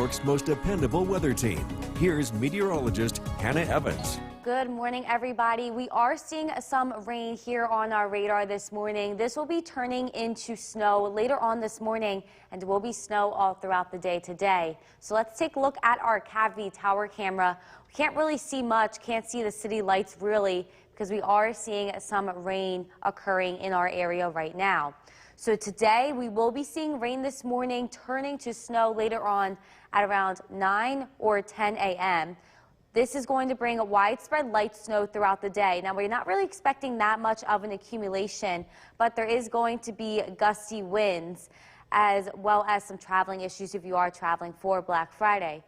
York's most dependable weather team. Here's meteorologist Hannah Evans. Good morning, everybody. We are seeing some rain here on our radar this morning. This will be turning into snow later on this morning, and will be snow all throughout the day today. So let's take a look at our CAVV tower camera. We can't really see much, can't see the city lights really, because we are seeing some rain occurring in our area right now. So today we will be seeing rain this morning, turning to snow later on at around 9 or 10 a.m. This is going to bring a widespread light snow throughout the day. Now, we're not really expecting that much of an accumulation, but there is going to be gusty winds as well as some traveling issues if you are traveling for Black Friday.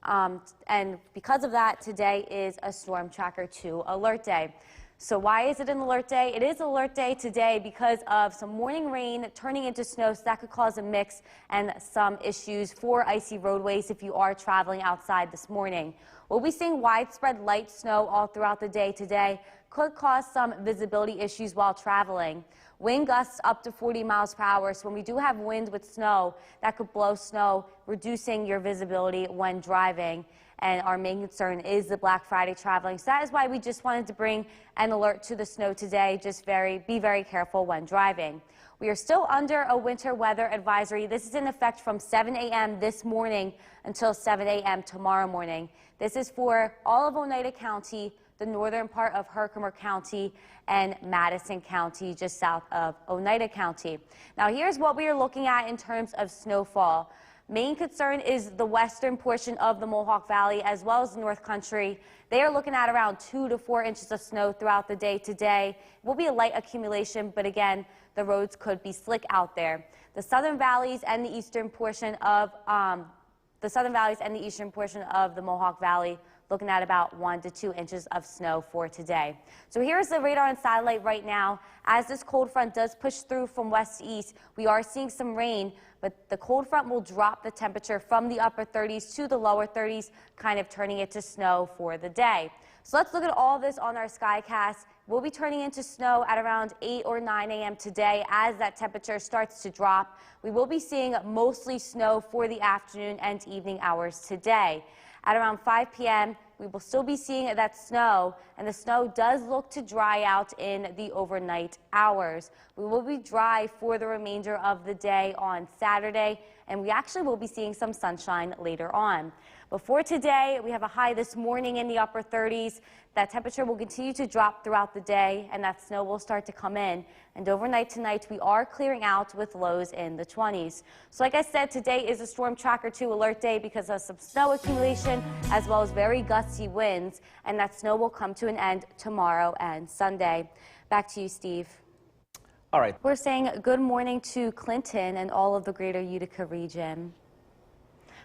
And because of that, today is a Storm Tracker 2 alert day. So why is it an alert day? It is alert day today because of some morning rain turning into snow, so that could cause a mix and some issues for icy roadways if you are traveling outside this morning. We'll be seeing widespread light snow all throughout the day today. Could cause some visibility issues while traveling. Wind gusts up to 40 miles per hour. So when we do have wind with snow, that could blow snow, reducing your visibility when driving. And our main concern is the Black Friday traveling. So that is why we just wanted to bring an alert to the snow today. Just be very careful when driving. We are still under a winter weather advisory. This is in effect from 7 a.m. this morning until 7 a.m. tomorrow morning. This is for all of Oneida County, the northern part of Herkimer County, and Madison County, just south of Oneida County. Now, here's what we are looking at in terms of snowfall. Main concern is the western portion of the Mohawk Valley as well as the North Country. They are looking at around 2 to 4 inches of snow throughout the day today. It will be a light accumulation, but again, the roads could be slick out there. The southern valleys and the eastern portion of the Mohawk Valley looking at about 1 to 2 inches of snow for today. So here's the radar and satellite right now. As this cold front does push through from west to east, we are seeing some rain, but the cold front will drop the temperature from the upper 30s to the lower 30s, kind of turning it to snow for the day. So let's look at all this on our SkyCast. We'll be turning into snow at around 8 or 9 a.m. today as that temperature starts to drop. We will be seeing mostly snow for the afternoon and evening hours today. At around 5 p.m., we will still be seeing that snow, and the snow does look to dry out in the overnight hours. We will be dry for the remainder of the day on Saturday, and we actually will be seeing some sunshine later on. But for today, we have a high this morning in the upper 30s. That temperature will continue to drop throughout the day, and that snow will start to come in. And overnight tonight, we are clearing out with lows in the 20s. So like I said, today is a Storm Tracker 2 alert day because of some snow accumulation as well as very gusty winds, and that snow will come to an end tomorrow and Sunday. Back to you, Steve. All right. We're saying good morning to Clinton and all of the greater Utica region.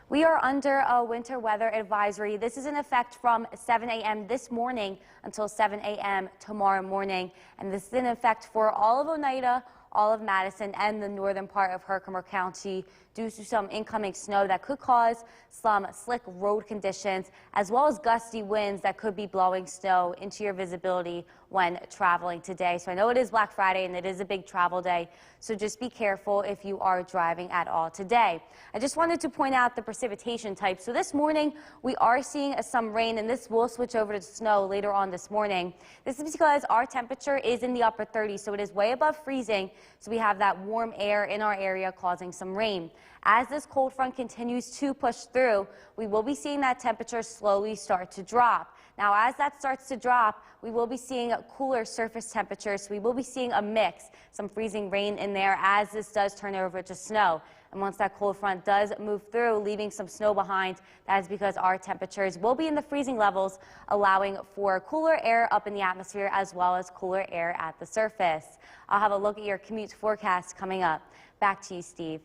We are under a winter weather advisory. This is in effect from 7 a.m. this morning until 7 a.m. tomorrow morning. And this is in effect for all of Oneida, all of Madison, and the northern part of Herkimer County due to some incoming snow that could cause some slick road conditions as well as gusty winds that could be blowing snow into your visibility when traveling today. So I know it is Black Friday and it is a big travel day, so just be careful if you are driving at all today. I just wanted to point out the precipitation type. So this morning we are seeing some rain, and this will switch over to snow later on this morning. This is because our temperature is in the upper 30s, so it is way above freezing, so we have that warm air in our area causing some rain. As this cold front continues to push through, we will be seeing that temperature slowly start to drop. Now, as that starts to drop, we will be seeing cooler surface temperatures. So we will be seeing a mix, some freezing rain in there as this does turn over to snow. And once that cold front does move through, leaving some snow behind, that is because our temperatures will be in the freezing levels, allowing for cooler air up in the atmosphere as well as cooler air at the surface. I'll have a look at your commute forecast coming up. Back to you, Steve.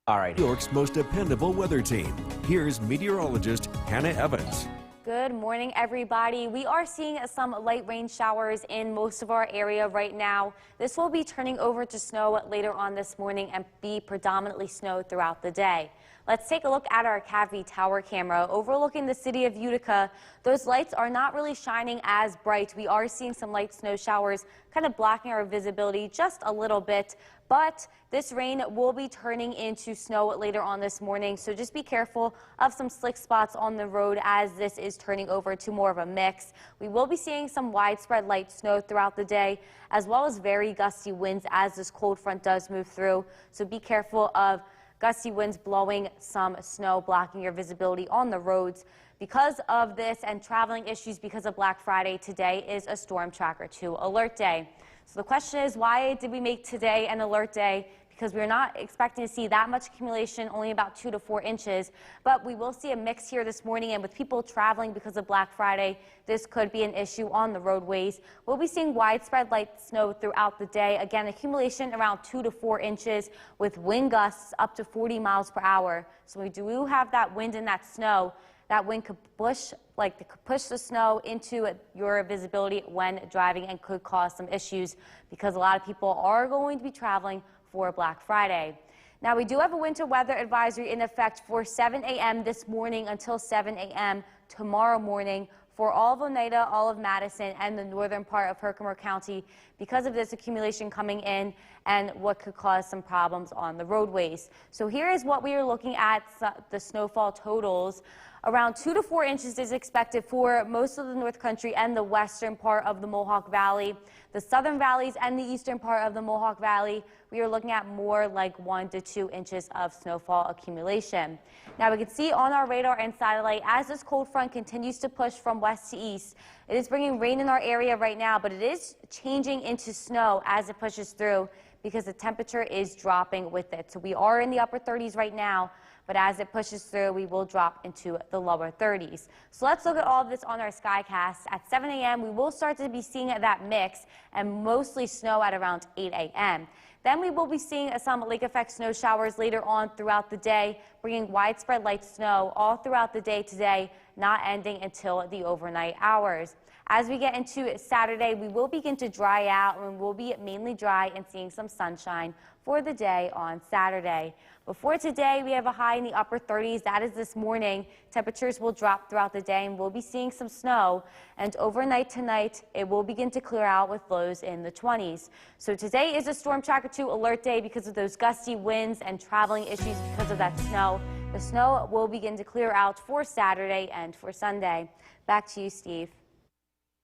All right. York's most dependable weather team. Here's meteorologist Hannah Evans. Good morning, everybody. We are seeing some light rain showers in most of our area right now. This will be turning over to snow later on this morning and be predominantly snow throughout the day. Let's take a look at our Cavity Tower camera overlooking the city of Utica. Those lights are not really shining as bright. We are seeing some light snow showers kind of blocking our visibility just a little bit, but this rain will be turning into snow later on this morning, so just be careful of some slick spots on the road as this is turning over to more of a mix. We will be seeing some widespread light snow throughout the day, as well as very gusty winds as this cold front does move through, so be careful of gusty winds blowing some snow, blocking your visibility on the roads. Because of this and traveling issues because of Black Friday, today is a Storm Tracker 2 alert day. So the question is, why did we make today an alert day? Because we're not expecting to see that much accumulation, only about 2 to 4 inches. But we will see a mix here this morning, and with people traveling because of Black Friday, this could be an issue on the roadways. We'll be seeing widespread light snow throughout the day. Again, accumulation around 2 to 4 inches with wind gusts up to 40 miles per hour. So we do have that wind and that snow. That wind could push the snow into your visibility when driving and could cause some issues because a lot of people are going to be traveling for Black Friday. Now, we do have a winter weather advisory in effect for 7 a.m. this morning until 7 a.m. tomorrow morning for all of Oneida, all of Madison, and the northern part of Herkimer County because of this accumulation coming in and what could cause some problems on the roadways. So here is what we are looking at, the snowfall totals. Around 2 to 4 inches is expected for most of the North Country and the western part of the Mohawk Valley. The southern valleys and the eastern part of the Mohawk Valley, we are looking at more like 1 to 2 inches of snowfall accumulation. Now we can see on our radar and satellite as this cold front continues to push from west to east. It is bringing rain in our area right now, but it is changing into snow as it pushes through because the temperature is dropping with it. So we are in the upper 30s right now, but as it pushes through, we will drop into the lower 30s. So let's look at all of this on our Skycast. At 7 a.m., we will start to be seeing that mix and mostly snow at around 8 a.m. Then we will be seeing some lake effect snow showers later on throughout the day, bringing widespread light snow all throughout the day today, not ending until the overnight hours. As we get into Saturday, we will begin to dry out and we'll be mainly dry and seeing some sunshine for the day on Saturday. Before today, we have a high in the upper 30s. That is this morning. Temperatures will drop throughout the day and we'll be seeing some snow. And overnight tonight, it will begin to clear out with lows in the 20s. So today is a Storm Tracker 2 alert day because of those gusty winds and traveling issues because of that snow. The snow will begin to clear out for Saturday and for Sunday. Back to you, Steve.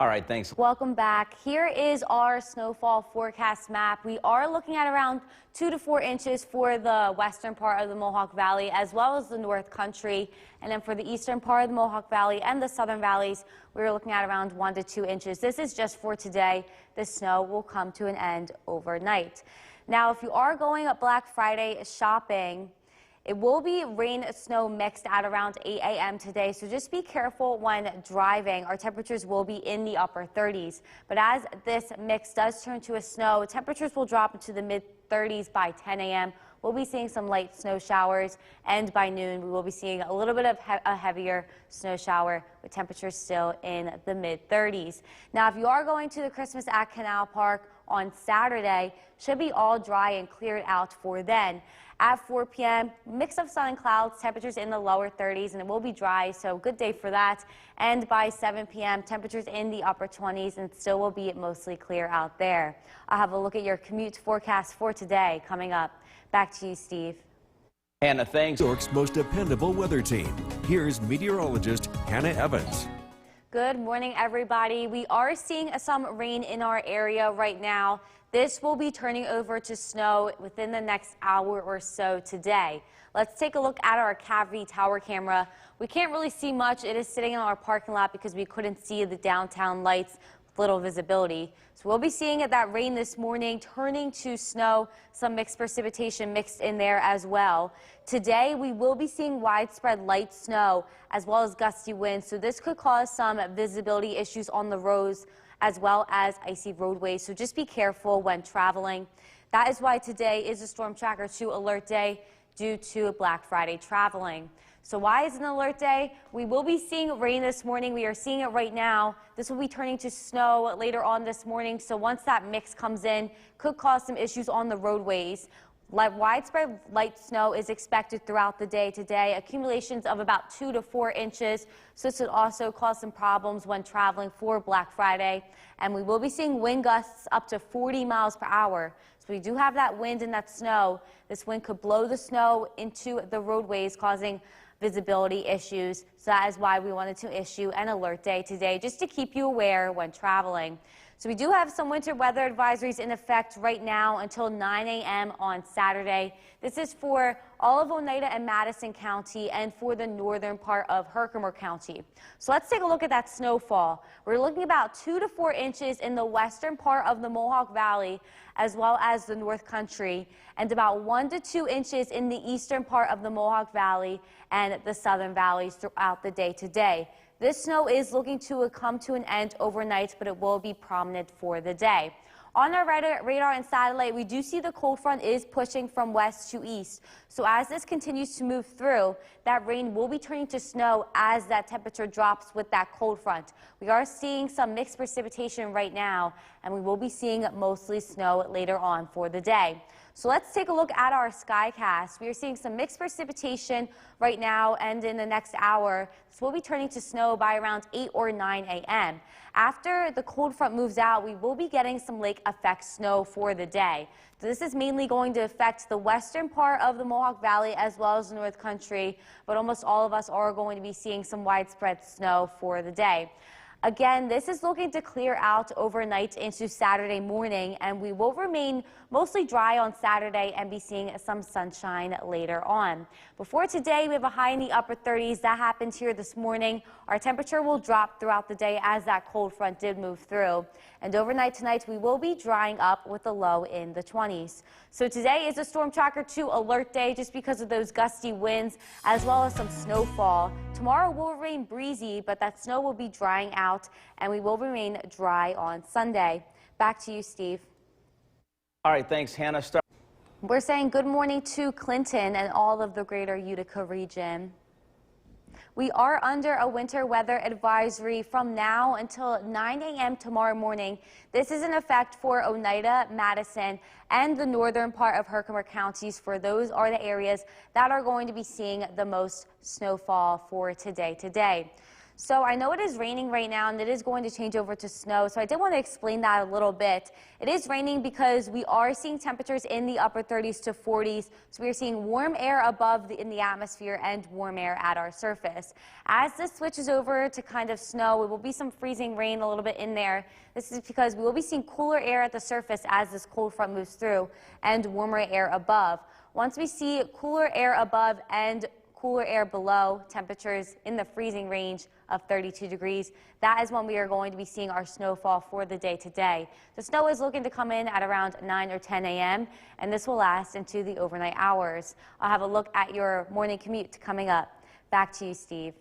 All right, thanks. Welcome back. Here is our snowfall forecast map. We are looking at around 2 to 4 inches for the western part of the Mohawk Valley as well as the North Country. And then for the eastern part of the Mohawk Valley and the southern valleys, we're looking at around 1 to 2 inches. This is just for today. The snow will come to an end overnight. Now, if you are going up Black Friday shopping, it will be rain, snow mixed at around 8 a.m. today, so just be careful when driving. Our temperatures will be in the upper 30s, but as this mix does turn to a snow, temperatures will drop into the mid-30s by 10 a.m. We'll be seeing some light snow showers, and by noon we will be seeing a little bit of a heavier snow shower with temperatures still in the mid-30s. Now, if you are going to the Christmas at Canal Park on Saturday, should be all dry and cleared out for then. At 4 p.m., mix of sun and clouds, temperatures in the lower 30s, and it will be dry, so good day for that. And by 7 p.m., temperatures in the upper 20s, and still will be mostly clear out there. I'll have a look at your commute forecast for today coming up. Back to you, Steve. Hannah, thanks. New York's most dependable weather team. Here's meteorologist Hannah Evans. Good morning, everybody. We are seeing some rain in our area right now. This will be turning over to snow within the next hour or so today. Let's take a look at our Cavity Tower camera. We can't really see much. It is sitting in our parking lot because we couldn't see the downtown lights with little visibility. So we'll be seeing that rain this morning turning to snow, some mixed precipitation mixed in there as well. Today, we will be seeing widespread light snow as well as gusty winds. So this could cause some visibility issues on the roads as well as icy roadways, so just be careful when traveling. That is why today is a Storm Tracker 2 alert day due to Black Friday traveling. So why is it an alert day? We will be seeing rain this morning. We are seeing it right now. This will be turning to snow later on this morning, so once that mix comes in, could cause some issues on the roadways. Widespread light snow is expected throughout the day today. Accumulations of about 2 to 4 inches. So this would also cause some problems when traveling for Black Friday. And we will be seeing wind gusts up to 40 miles per hour. So we do have that wind and that snow. This wind could blow the snow into the roadways, causing visibility issues. So that is why we wanted to issue an alert day today, just to keep you aware when traveling. So we do have some winter weather advisories in effect right now until 9 a.m. on Saturday. This is for all of Oneida and Madison County and for the northern part of Herkimer County. So let's take a look at that snowfall. We're looking about 2 to 4 inches in the western part of the Mohawk Valley as well as the North Country, and about 1 to 2 inches in the eastern part of the Mohawk Valley and the southern valleys throughout the day today. This snow is looking to come to an end overnight, but it will be prominent for the day. On our radar and satellite, we do see the cold front is pushing from west to east. So as this continues to move through, that rain will be turning to snow as that temperature drops with that cold front. We are seeing some mixed precipitation right now, and we will be seeing mostly snow later on for the day. So let's take a look at our skycast. We are seeing some mixed precipitation right now, and in the next hour, this will be turning to snow by around 8 or 9 a.m. After the cold front moves out, we will be getting some lake effect snow for the day. So this is mainly going to affect the western part of the Mohawk Valley as well as the North Country, but almost all of us are going to be seeing some widespread snow for the day. Again, this is looking to clear out overnight into Saturday morning, and we will remain mostly dry on Saturday and be seeing some sunshine later on. Before today, we have a high in the upper 30s. That happened here this morning. Our temperature will drop throughout the day as that cold front did move through. And overnight tonight, we will be drying up with a low in the 20s. So today is a Storm Tracker 2 alert day just because of those gusty winds as well as some snowfall. Tomorrow will remain breezy, but that snow will be drying out, and we will remain dry on Sunday. Back to you, Steve. All right, thanks, Hannah. We're saying good morning to Clinton and all of the greater Utica region. We are under a winter weather advisory from now until 9 a.m. tomorrow morning. This is in effect for Oneida, Madison, and the northern part of Herkimer counties. For those are the areas that are going to be seeing the most snowfall for today. So I know it is raining right now, and it is going to change over to snow. So I did want to explain that a little bit. It is raining because we are seeing temperatures in the upper 30s to 40s. So we are seeing warm air above in the atmosphere and warm air at our surface. As this switches over to kind of snow, it will be some freezing rain a little bit in there. This is because we will be seeing cooler air at the surface as this cold front moves through and warmer air above. Once we see cooler air above and cooler air below, temperatures in the freezing range of 32 degrees. That is when we are going to be seeing our snowfall for the day today. The snow is looking to come in at around 9 or 10 a.m., and this will last into the overnight hours. I'll have a look at your morning commute coming up. Back to you, Steve.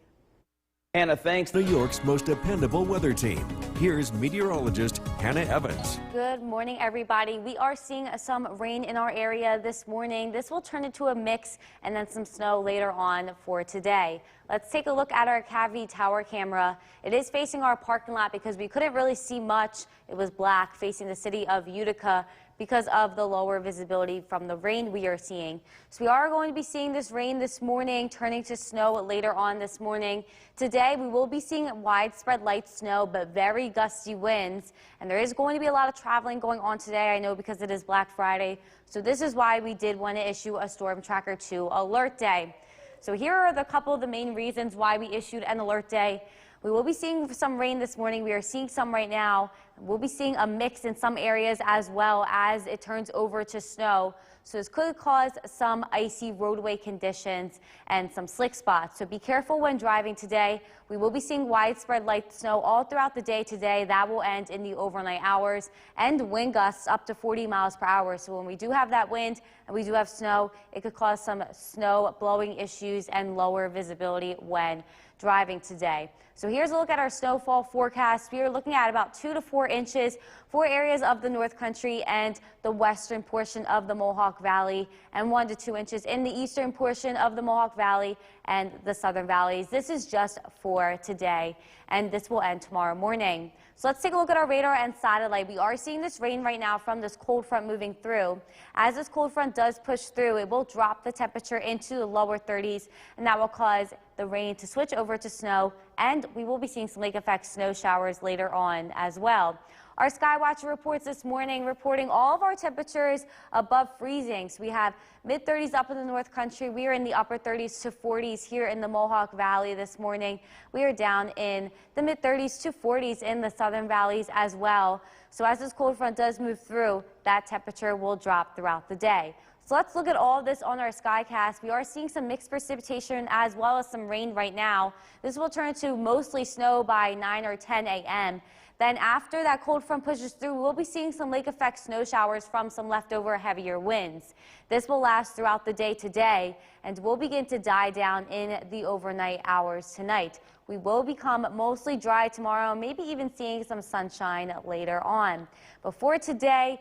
Hannah, thanks. New York's most dependable weather team. Here's meteorologist Hannah Evans. Good morning, everybody. We are seeing some rain in our area this morning. This will turn into a mix and then some snow later on for today. Let's take a look at our Cavity Tower camera. It is facing our parking lot because we couldn't really see much. It was black facing the city of Utica because of the lower visibility from the rain we are seeing. So we are going to be seeing this rain this morning, turning to snow later on this morning. Today, we will be seeing widespread light snow, but very gusty winds. And there is going to be a lot of traveling going on today, I know, because it is Black Friday. So this is why we did want to issue a Storm Tracker 2 alert day. So here are the couple of the main reasons why we issued an alert day. We will be seeing some rain this morning. We are seeing some right now. We'll be seeing a mix in some areas as well as it turns over to snow. So this could cause some icy roadway conditions and some slick spots. So be careful when driving today. We will be seeing widespread light snow all throughout the day today. That will end in the overnight hours, and wind gusts up to 40 miles per hour. So when we do have that wind and we do have snow, it could cause some snow blowing issues and lower visibility when driving today. So So here's a look at our snowfall forecast. We are looking at about 2 to 4 inches for areas of the North Country and the western portion of the Mohawk Valley, and 1 to 2 inches in the eastern portion of the Mohawk Valley and the southern valleys. This is just for today, and this will end tomorrow morning. So let's take a look at our radar and satellite. We are seeing this rain right now from this cold front moving through. As this cold front does push through, it will drop the temperature into the lower 30s, and that will cause the rain to switch over to snow, and we will be seeing some lake effect snow showers later on as well. Our Skywatcher reports this morning reporting all of our temperatures above freezing. So we have mid-30s up in the North Country. We are in the upper 30s to 40s here in the Mohawk Valley this morning. We are down in the mid-30s to 40s in the southern valleys as well. So as this cold front does move through, that temperature will drop throughout the day. So let's look at all of this on our Skycast. We are seeing some mixed precipitation as well as some rain right now. This will turn to mostly snow by 9 or 10 a.m. Then after that cold front pushes through, we'll be seeing some lake effect snow showers from some leftover heavier winds. This will last throughout the day today and will begin to die down in the overnight hours tonight. We will become mostly dry tomorrow, maybe even seeing some sunshine later on. Before today,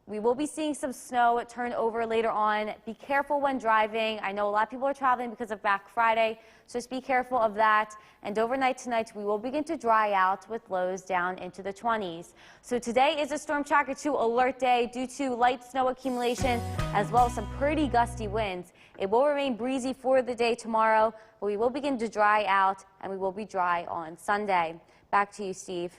we will be seeing some snow turn over later on. Be careful when driving. I know a lot of people are traveling because of Black Friday, so just be careful of that. And overnight tonight, we will begin to dry out with lows down into the 20s. So today is a Storm Tracker 2 alert day due to light snow accumulation as well as some pretty gusty winds. It will remain breezy for the day tomorrow, but we will begin to dry out and we will be dry on Sunday. Back to you, Steve.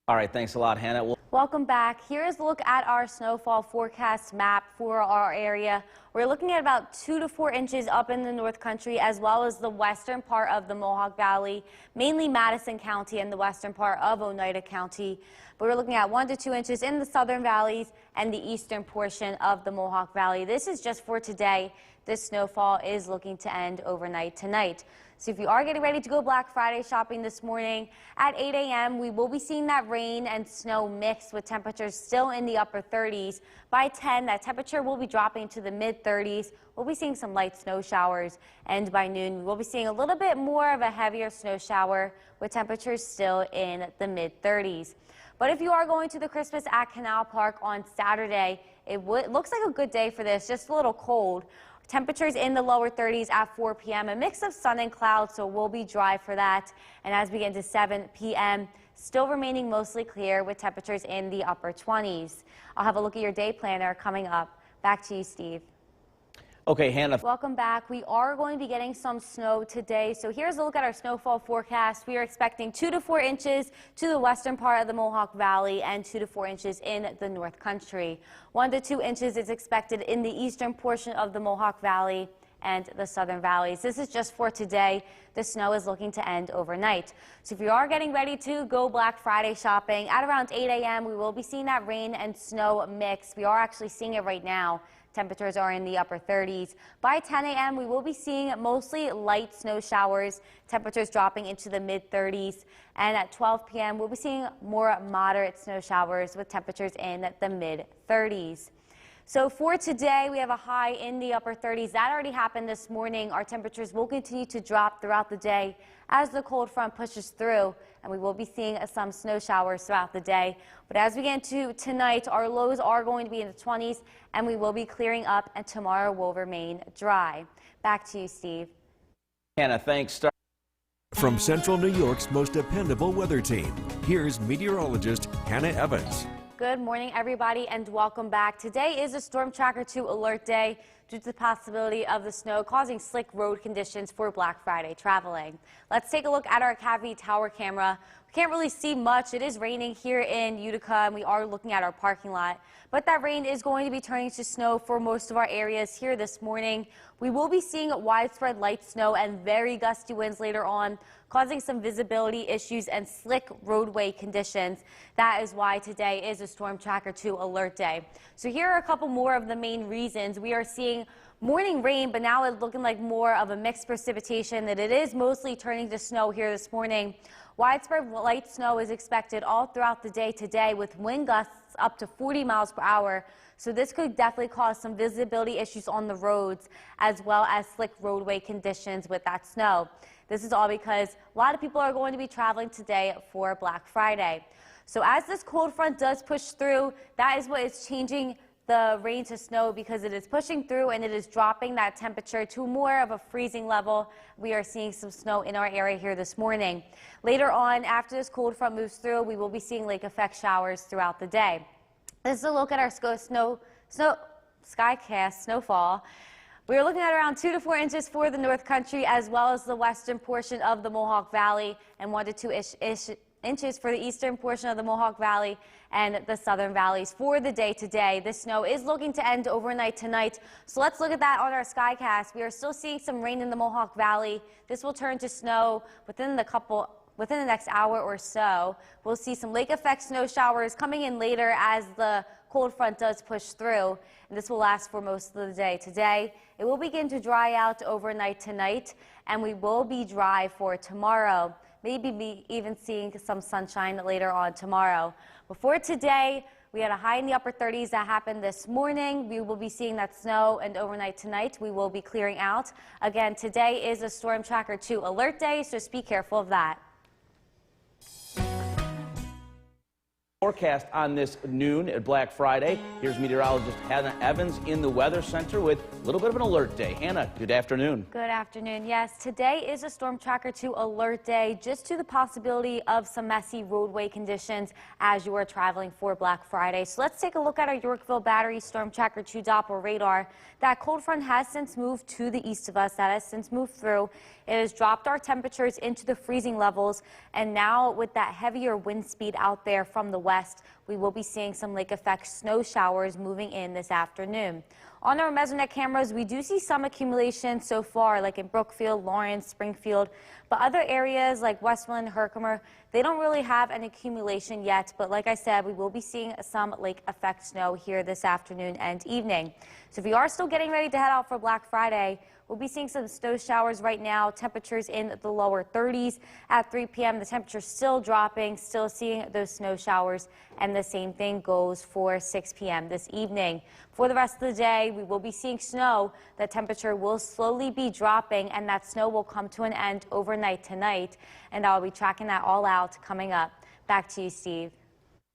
All right, thanks a lot, Hannah. Welcome back. Here is a look at our snowfall forecast map for our area. We're looking at about 2 to 4 inches up in the North Country as well as the western part of the Mohawk Valley, mainly Madison County and the western part of Oneida County. But we're looking at 1 to 2 inches in the southern valleys and the eastern portion of the Mohawk Valley. This is just for today. This snowfall is looking to end overnight tonight. So if you are getting ready to go Black Friday shopping this morning at 8 a.m., we will be seeing that rain and snow mix with temperatures still in the upper 30s. By 10, that temperature will be dropping to the mid-30s. We'll be seeing some light snow showers, and by noon, we will be seeing a little bit more of a heavier snow shower with temperatures still in the mid-30s. But if you are going to the Christmas at Canal Park on Saturday, it looks like a good day for this, just a little cold. Temperatures in the lower 30s at 4 p.m. A mix of sun and clouds, so we'll be dry for that. And as we get into 7 p.m., still remaining mostly clear with temperatures in the upper 20s. I'll have a look at your day planner coming up. Back to you, Steve. Okay, Hannah. Welcome back. We are going to be getting some snow today. So here's a look at our snowfall forecast. We are expecting 2 to 4 inches to the western part of the Mohawk Valley and 2 to 4 inches in the North Country. 1 to 2 inches is expected in the eastern portion of the Mohawk Valley and the southern valleys. This is just for today. The snow is looking to end overnight. So if you are getting ready to go Black Friday shopping at around 8 a.m., we will be seeing that rain and snow mix. We are actually seeing it right now. Temperatures are in the upper 30s. By 10 a.m., we will be seeing mostly light snow showers, temperatures dropping into the mid-30s. And at 12 p.m., we'll be seeing more moderate snow showers with temperatures in the mid-30s. So for today, we have a high in the upper 30s. That already happened this morning. Our temperatures will continue to drop throughout the day as the cold front pushes through, and we will be seeing some snow showers throughout the day. But as we get into tonight, our lows are going to be in the 20s, and we will be clearing up, and tomorrow will remain dry. Back to you, Steve. Hannah, thanks. From Central New York's most dependable weather team, here's meteorologist Hannah Evans. Good morning, everybody, and welcome back. Today is a Storm Tracker 2 alert day due to the possibility of the snow causing slick road conditions for Black Friday traveling. Let's take a look at our Cavity Tower camera. We can't really see much. It is raining here in Utica, and we are looking at our parking lot. But that rain is going to be turning to snow for most of our areas here this morning. We will be seeing widespread light snow and very gusty winds later on, causing some visibility issues and slick roadway conditions. That is why today is a Storm Tracker 2 alert day. So here are a couple more of the main reasons we are seeing morning rain, but now it's looking like more of a mixed precipitation, that it is mostly turning to snow here this morning. Widespread light snow is expected all throughout the day today, with wind gusts up to 40 miles per hour. So this could definitely cause some visibility issues on the roads, as well as slick roadway conditions with that snow. This is all because a lot of people are going to be traveling today for Black Friday. So as this cold front does push through, that is what is changing the rain to snow, because it is pushing through and it is dropping that temperature to more of a freezing level. We are seeing some snow in our area here this morning. Later on, after this cold front moves through, we will be seeing lake effect showers throughout the day. This is a look at our skycast snowfall. We are looking at around 2 to 4 inches for the North Country, as well as the western portion of the Mohawk Valley, and 1 to 2 inches for the eastern portion of the Mohawk Valley and the southern valleys for the day today. This snow is looking to end overnight tonight. So let's look at that on our skycast. We are still seeing some rain in the Mohawk Valley. This will turn to snow within the next hour or so. We'll see some lake effect snow showers coming in later as the cold front does push through, and this will last for most of the day today. It will begin to dry out overnight tonight, and we will be dry for tomorrow. Maybe be even seeing some sunshine later on tomorrow. Before today, we had a high in the upper 30s that happened this morning. We will be seeing that snow, and overnight tonight we will be clearing out. Again, today is a Storm Tracker 2 alert day, so just be careful of that. Forecast on this noon at Black Friday. Here's meteorologist Hannah Evans in the Weather Center with a little bit of an alert day. Hannah, good afternoon. Good afternoon. Yes, today is a Storm Tracker 2 alert day, just to the possibility of some messy roadway conditions as you are traveling for Black Friday. So let's take a look at our Yorkville Battery Storm Tracker 2 Doppler radar. That cold front has since moved to the east of us. That has since moved through. It has dropped our temperatures into the freezing levels, and now with that heavier wind speed out there from the west, we will be seeing some lake effect snow showers moving in this afternoon. On our Mesonet cameras, we do see some accumulation so far, like in Brookfield, Lawrence, Springfield, but other areas like Westmoreland, Herkimer, they don't really have an accumulation yet. But like I said, we will be seeing some lake effect snow here this afternoon and evening. So if you are still getting ready to head out for Black Friday, we'll be seeing some snow showers right now, temperatures in the lower 30s. At 3 p.m., the temperature's still dropping, still seeing those snow showers, and the same thing goes for 6 p.m. this evening. For the rest of the day, we will be seeing snow. The temperature will slowly be dropping, and that snow will come to an end overnight tonight, and I'll be tracking that all out coming up. Back to you, Steve.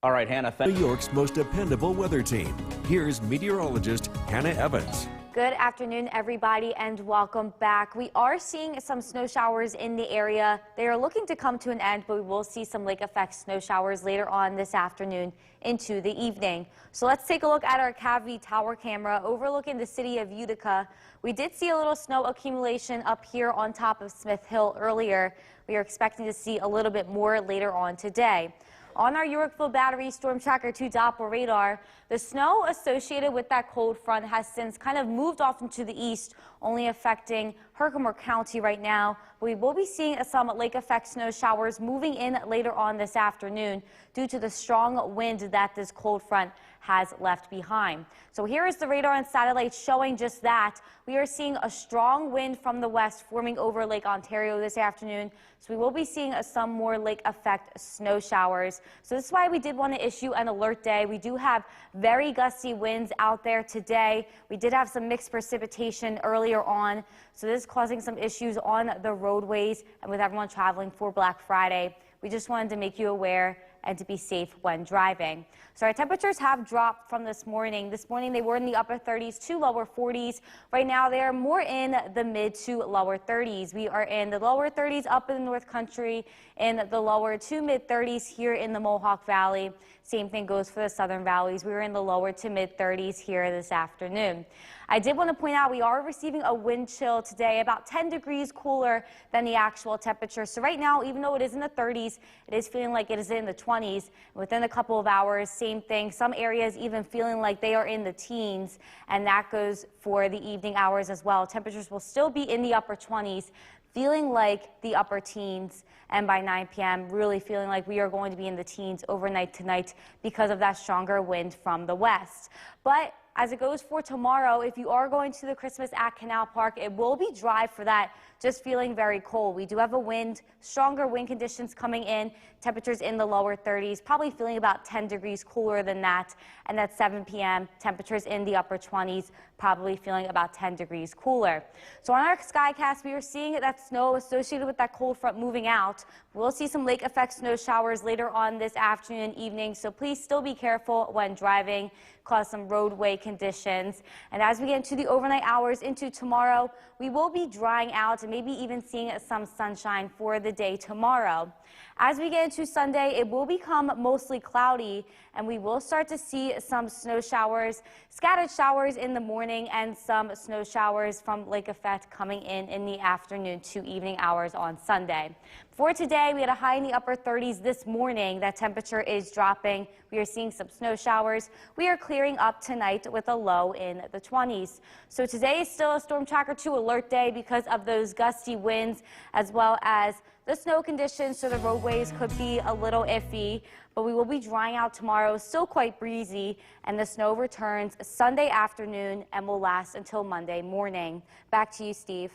All right, Hannah, New York's most dependable weather team. Here's meteorologist Hannah Evans. Good afternoon, everybody, and welcome back. We are seeing some snow showers in the area. They are looking to come to an end, but we will see some lake effect snow showers later on this afternoon into the evening. So let's take a look at our Cavity Tower camera overlooking the city of Utica. We did see a little snow accumulation up here on top of Smith Hill earlier. We are expecting to see a little bit more later on today. On our Yorkville Battery Storm Tracker 2 Doppler radar, the snow associated with that cold front has since kind of moved off into the east, only affecting Herkimer County right now. We will be seeing some lake effect snow showers moving in later on this afternoon due to the strong wind that this cold front has left behind. So here is the radar and satellite showing just that. We are seeing a strong wind from the west forming over Lake Ontario this afternoon. So we will be seeing some more lake effect snow showers. So this is why we did want to issue an alert day. We do have very gusty winds out there today. We did have some mixed precipitation earlier on. So this is causing some issues on the roadways and with everyone traveling for Black Friday. We just wanted to make you aware and to be safe when driving. So our temperatures have dropped from this morning. This morning they were in the upper 30s to lower 40s. Right now they are more in the mid to lower 30s. We are in the lower 30s up in the North Country, in the lower to mid 30s here in the Mohawk Valley. Same thing goes for the southern valleys. We were in the lower to mid 30s here this afternoon. I did want to point out we are receiving a wind chill today, about 10 degrees cooler than the actual temperature. So right now, even though it is in the 30s, it is feeling like it is in the 20s. Within a couple of hours, same thing. Some areas even feeling like they are in the teens, and that goes for the evening hours as well. Temperatures will still be in the upper 20s, feeling like the upper teens, and by 9 p.m. really feeling like we are going to be in the teens overnight tonight because of that stronger wind from the west. But As it goes for tomorrow, if you are going to the Christmas at Canal Park, it will be dry for that, just feeling very cold. We do have a wind, stronger wind conditions coming in, temperatures in the lower 30s, probably feeling about 10 degrees cooler than that. And at 7 p.m., temperatures in the upper 20s, probably feeling about 10 degrees cooler. So on our Skycast, we are seeing that snow associated with that cold front moving out. We'll see some lake effect snow showers later on this afternoon and evening, so please still be careful when driving, cause some roadway conditions. And as we get into the overnight hours into tomorrow, we will be drying out and maybe even seeing some sunshine for the day tomorrow. As we get into Sunday, it will become mostly cloudy, and we will start to see some snow showers, scattered showers in the morning, and some snow showers from lake effect coming in the afternoon to evening hours on Sunday. For today, we had a high in the upper 30s this morning. That temperature is dropping. We are seeing some snow showers. We are clearing up tonight with a low in the 20s. So today is still a Storm Tracker 2 alert day because of those gusty winds as well as the snow conditions, so the roadways could be a little iffy, but we will be drying out tomorrow, still quite breezy, and the snow returns Sunday afternoon and will last until Monday morning. Back to you, Steve.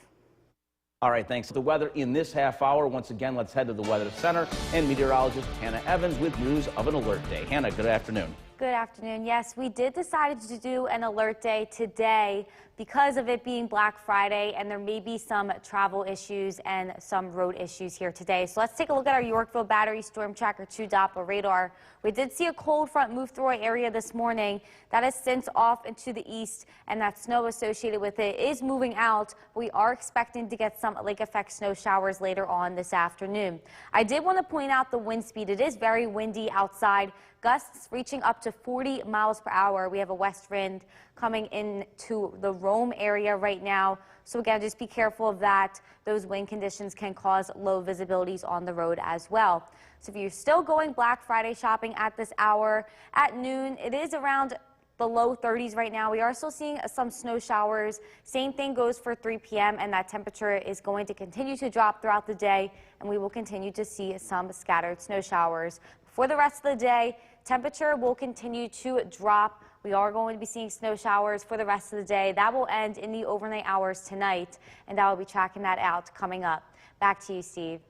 All right, thanks. The weather in this half hour. Once again, let's head to the Weather Center and meteorologist Hannah Evans with news of an alert day. Hannah, good afternoon. Good afternoon. Yes, we did decide to do an alert day today because of it being Black Friday, and there may be some travel issues and some road issues here today. So let's take a look at our Yorkville Battery Storm Tracker 2 Doppler radar. We did see a cold front move through our area this morning. That is since off into the east, and that snow associated with it is moving out. We are expecting to get some lake effect snow showers later on this afternoon. I did want to point out the wind speed. It is very windy outside. Gusts reaching up to 40 miles per hour. We have a west wind coming into the Rome area right now. So again, just be careful of that. Those wind conditions can cause low visibilities on the road as well. So if you're still going Black Friday shopping at this hour, at noon, it is around the low 30s right now. We are still seeing some snow showers. Same thing goes for 3 p.m. and that temperature is going to continue to drop throughout the day, and we will continue to see some scattered snow showers. For the rest of the day, temperature will continue to drop. We are going to be seeing snow showers for the rest of the day. That will end in the overnight hours tonight, and I will be tracking that out coming up. Back to you, Steve.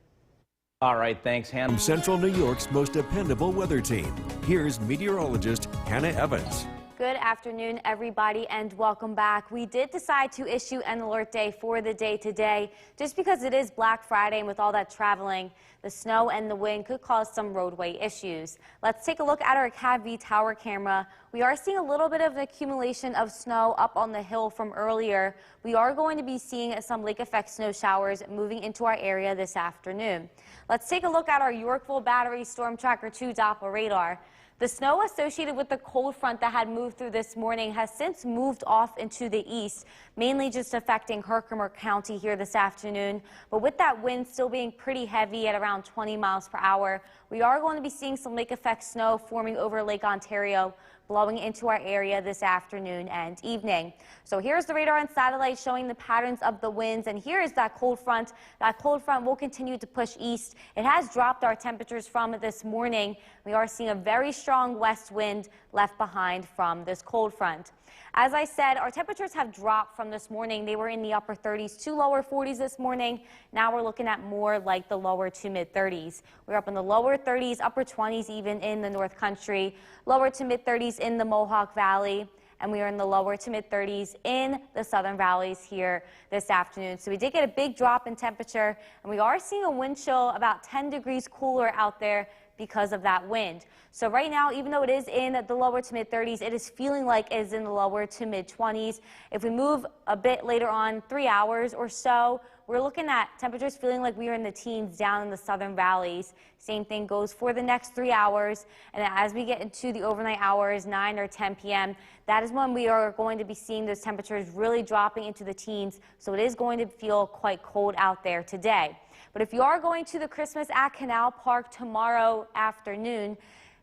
All right, thanks, Hannah. From Central New York's most dependable weather team, here's meteorologist Hannah Evans. Good afternoon, everybody, and welcome back. We did decide to issue an alert day for the day today just because it is Black Friday, and with all that traveling, the snow and the wind could cause some roadway issues. Let's take a look at our CAV tower camera. We are seeing a little bit of an accumulation of snow up on the hill from earlier. We are going to be seeing some lake effect snow showers moving into our area this afternoon. Let's take a look at our Yorkville Battery Storm Tracker 2 Doppler radar. The snow associated with the cold front that had moved through this morning has since moved off into the east, mainly just affecting Herkimer County here this afternoon. But with that wind still being pretty heavy at around 20 miles per hour, we are going to be seeing some lake effect snow forming over Lake Ontario, blowing into our area this afternoon and evening. So here's the radar and satellite showing the patterns of the winds, and here is that cold front. That cold front will continue to push east. It has dropped our temperatures from this morning. We are seeing a very strong west wind left behind from this cold front. As I said, our temperatures have dropped from this morning. They were in the upper 30s to lower 40s this morning. Now we're looking at more like the lower to mid 30s. We're up in the lower 30s, upper 20s even in the North Country, lower to mid 30s in the Mohawk Valley, and we are in the lower to mid 30s in the southern valleys here this afternoon. So we did get a big drop in temperature, and we are seeing a wind chill about 10 degrees cooler out there because of that wind. So right now, even though it is in the lower to mid 30s, it is feeling like it is in the lower to mid 20s. If we move a bit later on, 3 hours or so, we're looking at temperatures feeling like we are in the teens down in the southern valleys. Same thing goes for the next 3 hours. And as we get into the overnight hours, 9 or 10 p.m., that is when we are going to be seeing those temperatures really dropping into the teens. So it is going to feel quite cold out there today. But if you are going to the Christmas at Canal Park tomorrow afternoon,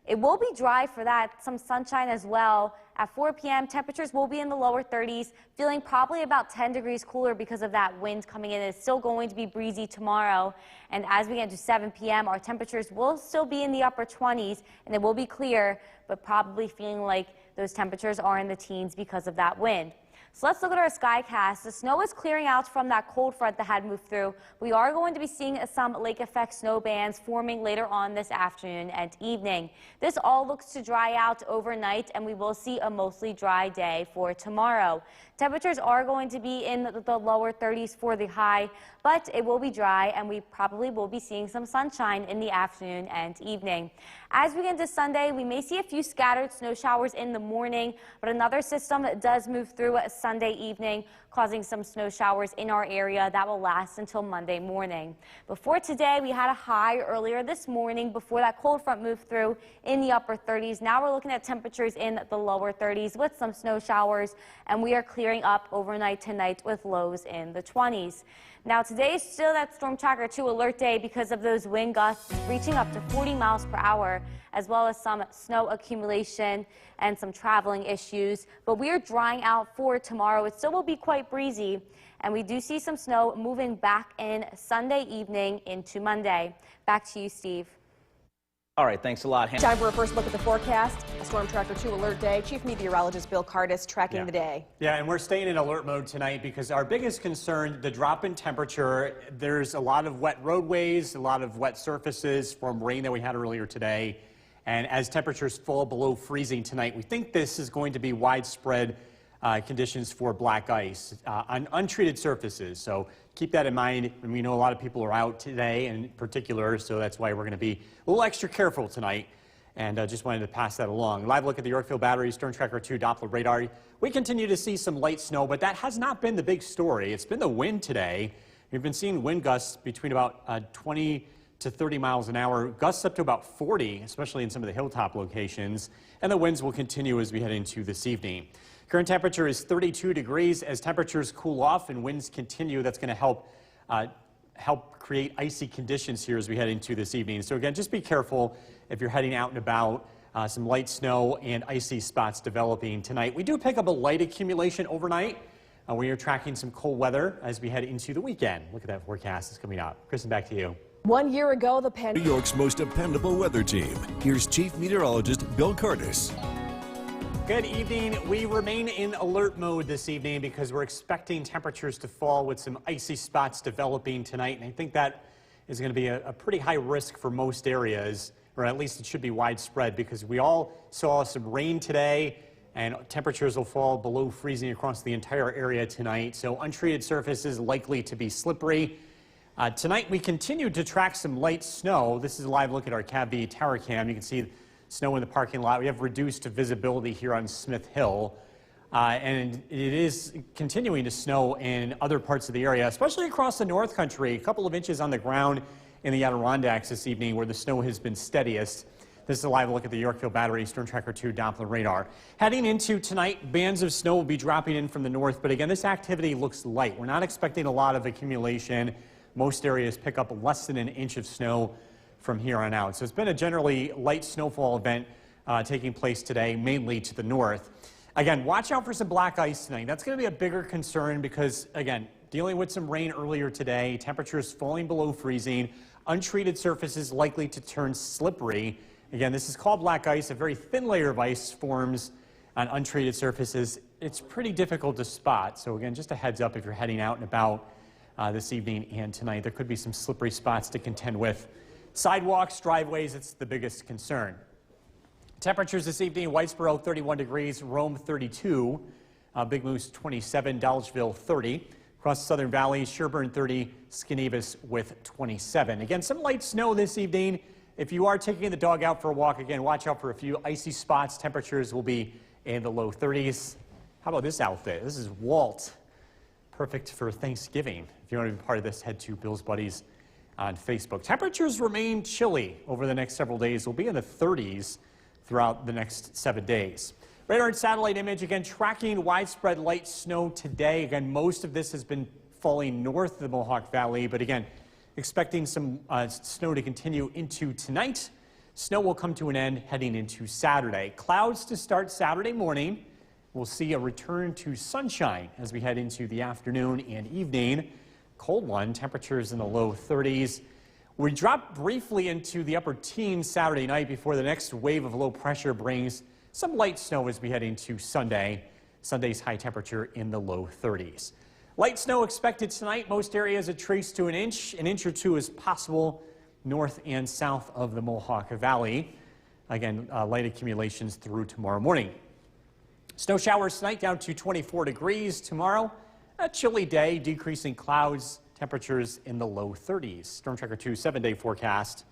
it will be dry for that, some sunshine as well. At 4 p.m., temperatures will be in the lower 30s, feeling probably about 10 degrees cooler because of that wind coming in. It's still going to be breezy tomorrow. And as we get to 7 p.m., our temperatures will still be in the upper 20s, and it will be clear, but probably feeling like Those temperatures are in the teens because of that wind. So let's look at our skycast. The snow is clearing out from that cold front that had moved through. We are going to be seeing some lake effect snow bands forming later on this afternoon and evening. This all looks to dry out overnight, and we will see a mostly dry day for tomorrow. Temperatures are going to be in the lower 30s for the high, but it will be dry, and we probably will be seeing some sunshine in the afternoon and evening. As we get into Sunday, we may see a few scattered snow showers in the morning, but another system does move through Sunday evening, causing some snow showers in our area that will last until Monday morning. Before today, we had a high earlier this morning before that cold front moved through in the upper 30s. Now we're looking at temperatures in the lower 30s with some snow showers, and we are clearing up overnight tonight with lows in the 20s. Now today is still that Storm Tracker 2 alert day because of those wind gusts reaching up to 40 miles per hour, as well as some snow accumulation and some traveling issues. But we are drying out for tomorrow. It still will be quite breezy, and we do see some snow moving back in Sunday evening into Monday. Back to you, Steve. All right, thanks a lot, Hannah. Time for a first look at the forecast. A Storm Tracker 2 alert day. Chief Meteorologist Bill Cardis tracking the day. Yeah, and we're staying in alert mode tonight because our biggest concern, the drop in temperature. There's a lot of wet roadways, a lot of wet surfaces from rain that we had earlier today. And as temperatures fall below freezing tonight, we think this is going to be widespread conditions for black ice on untreated surfaces. So keep that in mind. And we know a lot of people are out today in particular, so that's why we're going to be a little extra careful tonight. And just wanted to pass that along. Live look at the Yorkville Battery Storm Tracker 2 Doppler radar. We continue to see some light snow, but that has not been the big story. It's been the wind today. We've been seeing wind gusts between about 20 to 30 miles an hour, gusts up to about 40, especially in some of the hilltop locations. And the winds will continue as we head into this evening. Current temperature is 32 degrees. As temperatures cool off and winds continue, that's going to help create icy conditions here as we head into this evening. So again, just be careful if you're heading out and about. Some light snow and icy spots developing tonight. We do pick up a light accumulation overnight. We are tracking some cold weather as we head into the weekend. Look at that forecast that's coming up. Kristen, back to you. 1 year ago, the New York's most dependable weather team. Here's Chief Meteorologist Bill Cardis. Good evening. We remain in alert mode this evening because we're expecting temperatures to fall with some icy spots developing tonight. And I think that is going to be a pretty high risk for most areas, or at least it should be widespread, because we all saw some rain today and temperatures will fall below freezing across the entire area tonight. So untreated surfaces likely to be slippery. Tonight we continue to track some light snow. This is a live look at our CAV tower cam. You can see snow in the parking lot. We have reduced visibility here on Smith Hill. And it is continuing to snow in other parts of the area, especially across the North Country. A couple of inches on the ground in the Adirondacks this evening where the snow has been steadiest. This is a live look at the Yorkville Battery Storm Tracker 2 Doppler radar. Heading into tonight, bands of snow will be dropping in from the north, but again, this activity looks light. We're not expecting a lot of accumulation. Most areas pick up less than an inch of snow from here on out. So it's been a generally light snowfall event taking place today, mainly to the north. Again, watch out for some black ice tonight. That's going to be a bigger concern because, again, dealing with some rain earlier today, temperatures falling below freezing, untreated surfaces likely to turn slippery. Again, this is called black ice. A very thin layer of ice forms on untreated surfaces. It's pretty difficult to spot. So again, just a heads up if you're heading out and about this evening and tonight. There could be some slippery spots to contend with. Sidewalks, driveways, it's the biggest concern. Temperatures this evening, Whitesboro 31 degrees, Rome 32, Big Moose 27, Dolgeville 30. Across the Southern Valley, Sherburne 30, Skenevis with 27. Again, some light snow this evening. If you are taking the dog out for a walk, again, watch out for a few icy spots. Temperatures will be in the low 30s. How about this outfit? This is Walt. Perfect for Thanksgiving. If you want to be part of this, head to Bill's Buddies on Facebook. Temperatures remain chilly over the next several days. We'll be in the 30s throughout the next 7 days. Radar and satellite image, again, tracking widespread light snow today. Again, most of this has been falling north of the Mohawk Valley, but again, expecting some snow to continue into tonight. Snow will come to an end heading into Saturday. Clouds to start Saturday morning. We'll see a return to sunshine as we head into the afternoon and evening. Cold one, temperatures in the low 30s. We drop briefly into the upper teens Saturday night before the next wave of low pressure brings some light snow as we head into Sunday. Sunday's high temperature in the low 30s. Light snow expected tonight. Most areas a trace to an inch. An inch or two is possible north and south of the Mohawk Valley. Again, light accumulations through tomorrow morning. Snow showers tonight down to 24 degrees. Tomorrow, a chilly day, decreasing clouds, temperatures in the low 30s. Storm Tracker 2 7-day forecast.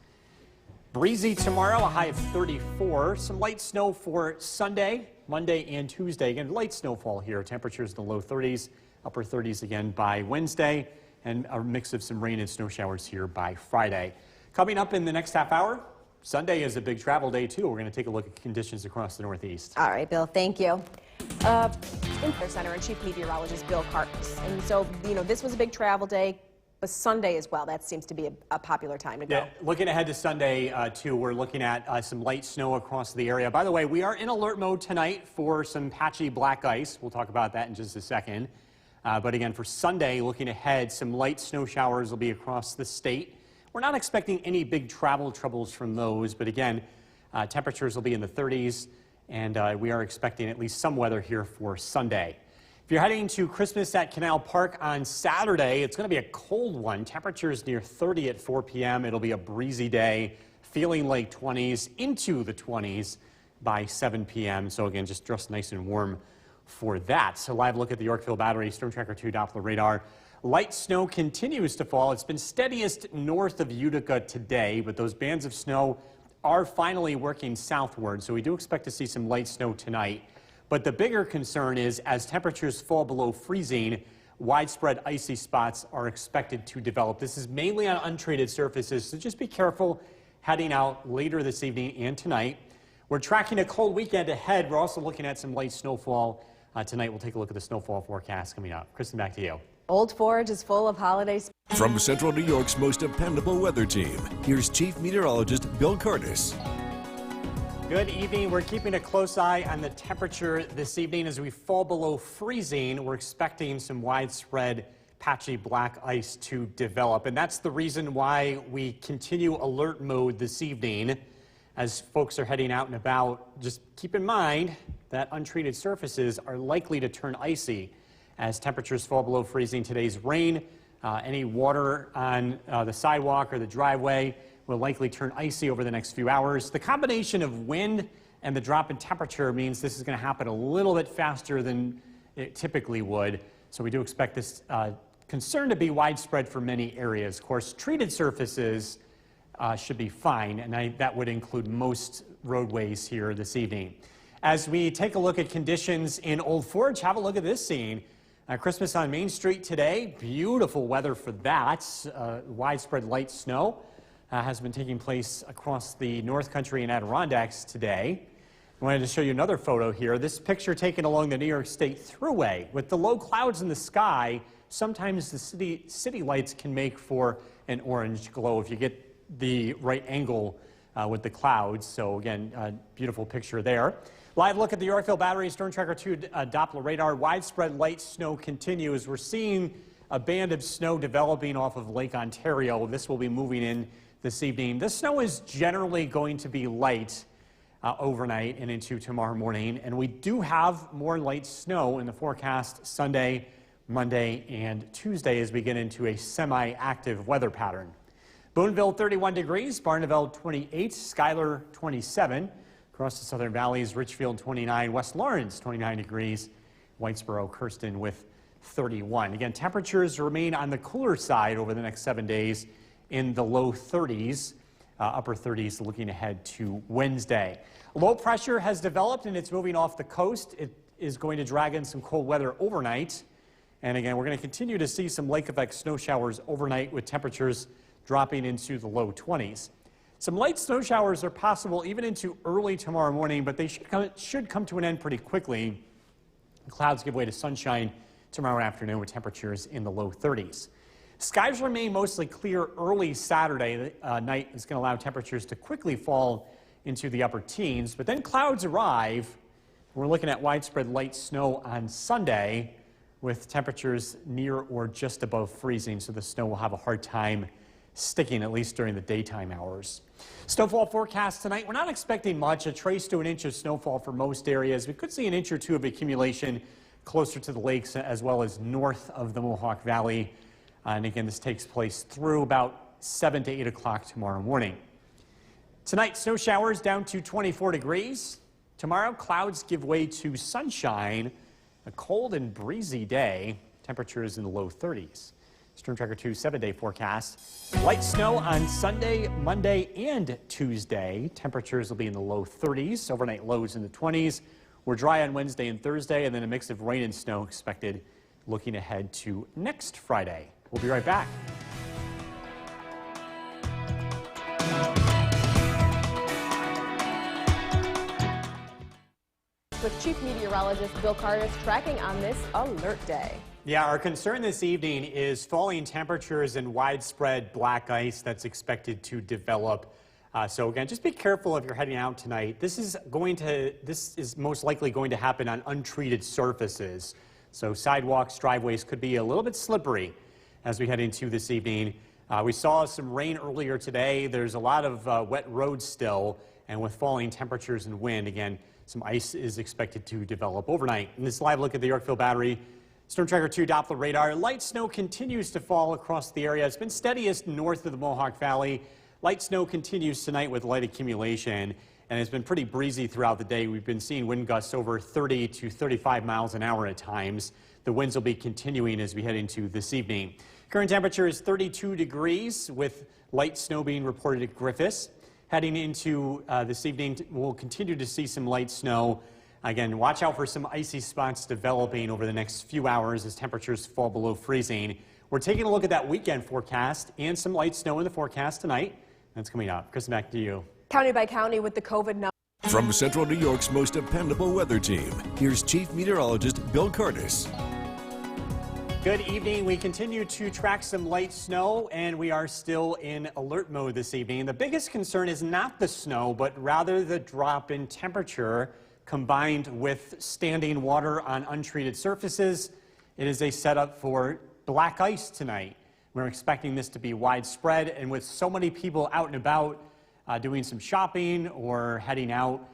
Breezy tomorrow, a high of 34. Some light snow for Sunday, Monday, and Tuesday. Again, light snowfall here. Temperatures in the low 30s, upper 30s again by Wednesday, and a mix of some rain and snow showers here by Friday. Coming up in the next half hour, Sunday is a big travel day, too. We're going to take a look at conditions across the Northeast. All right, Bill, thank you. Weather Center and Chief Meteorologist Bill Curtis. And so, this was a big travel day, but Sunday as well. That seems to be a popular time to go. Yeah, looking ahead to Sunday, too, we're looking at some light snow across the area. By the way, we are in alert mode tonight for some patchy black ice. We'll talk about that in just a second. But again, for Sunday, looking ahead, some light snow showers will be across the state. We're not expecting any big travel troubles from those, but again, temperatures will be in the 30s, and we are expecting at least some weather here for Sunday. If you're heading to Christmas at Canal Park on Saturday, it's going to be a cold one. Temperatures near 30 at 4 p.m. It'll be a breezy day, feeling late 20s into the 20s by 7 p.m. So again, just dress nice and warm for that. So live look at the Yorkville Battery Storm Tracker 2 Doppler radar. Light snow continues to fall. It's been steadiest north of Utica today, but those bands of snow are finally working southward. So we do expect to see some light snow tonight. But the bigger concern is as temperatures fall below freezing, widespread icy spots are expected to develop. This is mainly on untreated surfaces, so just be careful heading out later this evening and tonight. We're tracking a cold weekend ahead. We're also looking at some light snowfall. Tonight we'll take a look at the snowfall forecast coming up. Kristen, back to you. Old Forge is full of holidays. From Central New York's most dependable weather team, here's Chief Meteorologist Bill Curtis. Good evening. We're keeping a close eye on the temperature this evening. As we fall below freezing, we're expecting some widespread patchy black ice to develop. And that's the reason why we continue alert mode this evening. As folks are heading out and about, just keep in mind that untreated surfaces are likely to turn icy as temperatures fall below freezing. Today's rain, any water on the sidewalk or the driveway will likely turn icy over the next few hours. The combination of wind and the drop in temperature means this is going to happen a little bit faster than it typically would. So we do expect this concern to be widespread for many areas. Of course, treated surfaces should be fine, and that would include most roadways here this evening. As we take a look at conditions in Old Forge, have a look at this scene. Christmas on Main Street today. Beautiful weather for that. Widespread light snow has been taking place across the North Country and Adirondacks today. I wanted to show you another photo here. This picture taken along the New York State Thruway. With the low clouds in the sky, sometimes the city lights can make for an orange glow if you get the right angle with the clouds. So again, beautiful picture there. Live look at the Yorkville Battery Storm Tracker 2 Doppler radar. Widespread light snow continues. We're seeing a band of snow developing off of Lake Ontario. This will be moving in this evening. The snow is generally going to be light overnight and into tomorrow morning. And we do have more light snow in the forecast Sunday, Monday, and Tuesday as we get into a semi-active weather pattern. Boonville 31 degrees, Barneveld 28, Schuyler 27. Across the Southern Valleys, Richfield 29, West Lawrence 29 degrees, Whitesboro, Kirsten with 31. Again, temperatures remain on the cooler side over the next 7 days in the low 30s, upper 30s looking ahead to Wednesday. Low pressure has developed and it's moving off the coast. It is going to drag in some cold weather overnight. And again, we're going to continue to see some lake effect snow showers overnight with temperatures dropping into the low 20s. Some light snow showers are possible even into early tomorrow morning, but they should come to an end pretty quickly. The clouds give way to sunshine tomorrow afternoon with temperatures in the low 30s. Skies remain mostly clear early Saturday night. Is going to allow temperatures to quickly fall into the upper teens, but then clouds arrive. We're looking at widespread light snow on Sunday with temperatures near or just above freezing, so the snow will have a hard time sticking, at least during the daytime hours. Snowfall forecast tonight. We're not expecting much, a trace to an inch of snowfall for most areas. We could see an inch or two of accumulation closer to the lakes as well as north of the Mohawk Valley. And again, this takes place through about 7 to 8 o'clock tomorrow morning. Tonight, snow showers down to 24 degrees. Tomorrow, clouds give way to sunshine. A cold and breezy day. Temperatures in the low 30s. Storm Tracker 2 7-day forecast. Light snow on Sunday, Monday, and Tuesday. Temperatures will be in the low 30s. Overnight lows in the 20s. We're dry on Wednesday and Thursday, and then a mix of rain and snow expected looking ahead to next Friday. We'll be right back. With Chief Meteorologist Bill Curtis tracking on this alert day. Yeah, our concern this evening is falling temperatures and widespread black ice that's expected to develop. So again, just be careful if you're heading out tonight. This is most likely going to happen on untreated surfaces. So sidewalks, driveways could be a little bit slippery as we head into this evening. We saw some rain earlier today. There's a lot of wet roads still, and with falling temperatures and wind, again, some ice is expected to develop overnight. In this live look at the Yorkville Battery Storm Tracker 2 Doppler radar, light snow continues to fall across the area. It's been steadiest north of the Mohawk Valley. Light snow continues tonight with light accumulation, and it's been pretty breezy throughout the day. We've been seeing wind gusts over 30 to 35 miles an hour at times. The winds will be continuing as we head into this evening. Current temperature is 32 degrees with light snow being reported at Griffiths. Heading into this evening, we'll continue to see some light snow. Again, watch out for some icy spots developing over the next few hours as temperatures fall below freezing. We're taking a look at that weekend forecast and some light snow in the forecast tonight. That's coming up. Kristen, back to you. County by county with the COVID number. From Central New York's most dependable weather team, here's Chief Meteorologist Bill Curtis. Good evening. We continue to track some light snow, and we are still in alert mode this evening. The biggest concern is not the snow, but rather the drop in temperature combined with standing water on untreated surfaces. It is a setup for black ice tonight. We're expecting this to be widespread, and with so many people out and about doing some shopping or heading out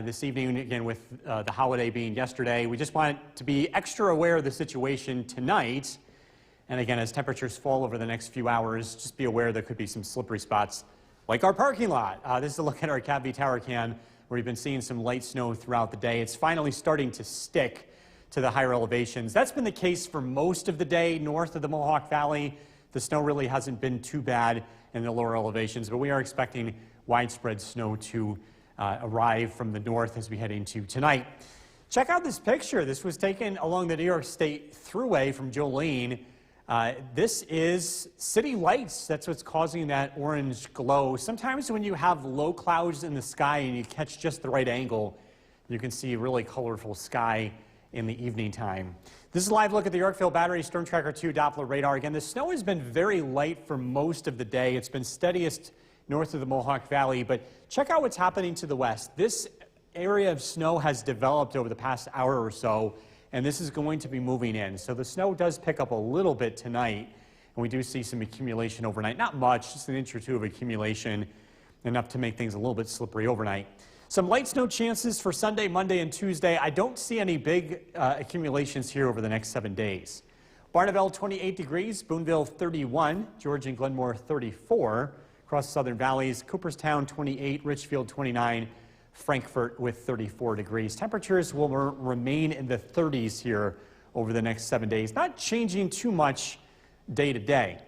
this evening, again with the holiday being yesterday, we just want to be extra aware of the situation tonight. And again, as temperatures fall over the next few hours, just be aware there could be some slippery spots like our parking lot. This is a look at our Cavby Tower Cam, where we've been seeing some light snow throughout the day. It's finally starting to stick to the higher elevations. That's been the case for most of the day north of the Mohawk Valley. The snow really hasn't been too bad in the lower elevations, but we are expecting widespread snow to arrive from the north as we head into tonight. Check out this picture. This was taken along the New York State Thruway from Jolene. This is city lights. That's what's causing that orange glow. Sometimes when you have low clouds in the sky and you catch just the right angle, you can see a really colorful sky in the evening time. This is a live look at the Yorkville Battery Storm Tracker 2 Doppler radar. Again, the snow has been very light for most of the day. It's been steadiest north of the Mohawk Valley, but check out what's happening to the west. This area of snow has developed over the past hour or so, and this is going to be moving in. So the snow does pick up a little bit tonight, and we do see some accumulation overnight. Not much, just an inch or two of accumulation, enough to make things a little bit slippery overnight. Some light snow chances for Sunday, Monday, and Tuesday. I don't see any big accumulations here over the next 7 days. Barneveld, 28 degrees. Boonville, 31. George and Glenmore, 34. Across the southern valleys, Cooperstown, 28. Richfield, 29. Frankfort with 34 degrees. Temperatures will remain in the 30s here over the next 7 days. Not changing too much day to day.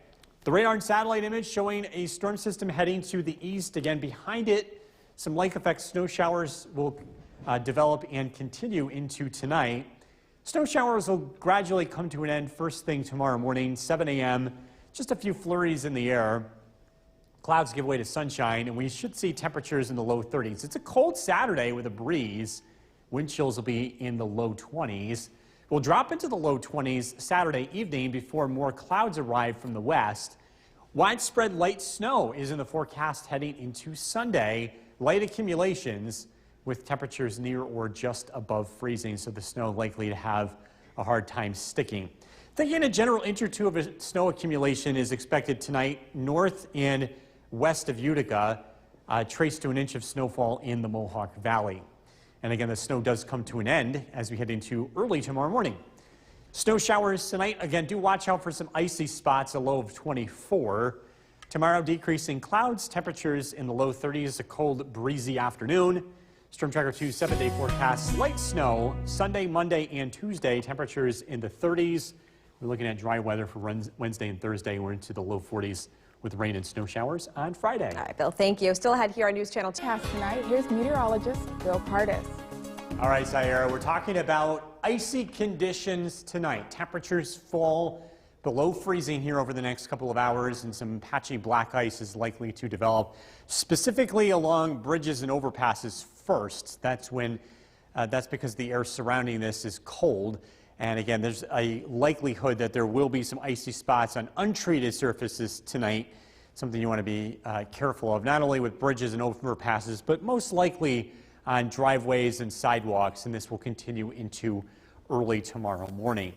The radar and satellite image showing a storm system heading to the east. Again, behind it, some lake effect snow showers will develop and continue into tonight. Snow showers will gradually come to an end first thing tomorrow morning, 7 a.m. Just a few flurries in the air. Clouds give way to sunshine, and we should see temperatures in the low 30s. It's a cold Saturday with a breeze. Wind chills will be in the low 20s. We'll drop into the low 20s Saturday evening before more clouds arrive from the west. Widespread light snow is in the forecast heading into Sunday. Light accumulations with temperatures near or just above freezing, so the snow likely to have a hard time sticking. Thinking a general inch or two of snow accumulation is expected tonight north and west of Utica, traced to an inch of snowfall in the Mohawk Valley. And again, the snow does come to an end as we head into early tomorrow morning. Snow showers tonight. Again, do watch out for some icy spots, a low of 24. Tomorrow, decreasing clouds, temperatures in the low 30s, a cold, breezy afternoon. Storm Tracker 2 7-day forecast, light snow Sunday, Monday, and Tuesday, temperatures in the 30s. We're looking at dry weather for Wednesday and Thursday. We're into the low 40s with rain and snow showers on Friday. All right, Bill, thank you. Still ahead here on News Channel 2. Tonight, here's meteorologist Bill Partis. All right, Sayera, we're talking about icy conditions tonight. Temperatures fall below freezing here over the next couple of hours, and some patchy black ice is likely to develop, specifically along bridges and overpasses first. That's because the air surrounding this is cold. And again, there's a likelihood that there will be some icy spots on untreated surfaces tonight, something you want to be careful of, not only with bridges and overpasses, but most likely on driveways and sidewalks, and this will continue into early tomorrow morning.